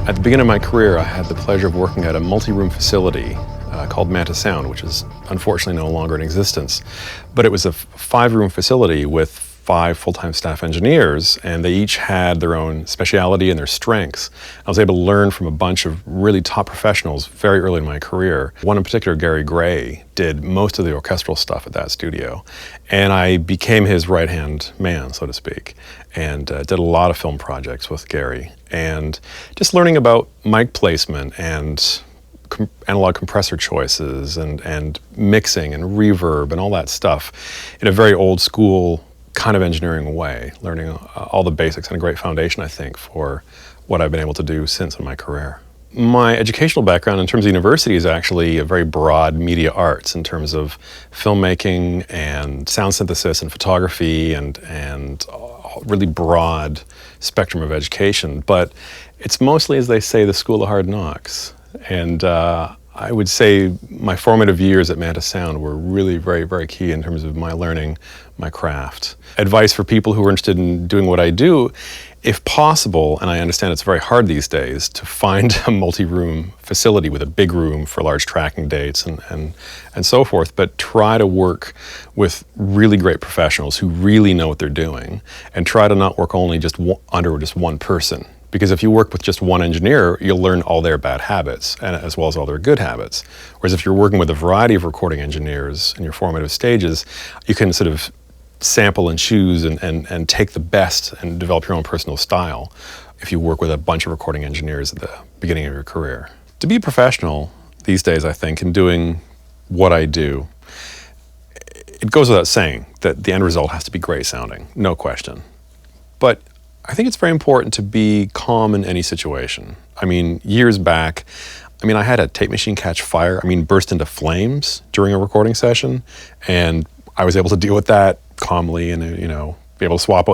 At the beginning of my career, I had the pleasure of working at a multi-room facility called Manta Sound, which is unfortunately no longer in existence. But it was a 5-room facility with 5 full-time staff engineers, and they each had their own speciality and their strengths. I was able to learn from a bunch of really top professionals very early in my career. One in particular, Gary Gray, did most of the orchestral stuff at that studio, and I became his right-hand man, so to speak, and did a lot of film projects with Gary. And just learning about mic placement and analog compressor choices and mixing and reverb and all that stuff in a very old school kind of engineering way, learning all the basics and a great foundation, I think, for what I've been able to do since in my career. My educational background in terms of university is actually a very broad media arts in terms of filmmaking and sound synthesis and photography and a really broad spectrum of education. But it's mostly, as they say, the school of hard knocks. And I would say my formative years at Manta Sound were really very, very key in terms of my learning my craft. Advice for people who are interested in doing what I do, if possible, and I understand it's very hard these days, to find a multi-room facility with a big room for large tracking dates and so forth, but try to work with really great professionals who really know what they're doing, and try to not work only under just one person. Because if you work with just one engineer, you'll learn all their bad habits, and as well as all their good habits. Whereas if you're working with a variety of recording engineers in your formative stages, you can sort of sample and choose and take the best and develop your own personal style if you work with a bunch of recording engineers at the beginning of your career. To be a professional these days, I think, in doing what I do, it goes without saying that the end result has to be great sounding, no question. But I think it's very important to be calm in any situation. I mean, years back, I had a tape machine catch fire, burst into flames during a recording session, and I was able to deal with that calmly and, be able to swap out the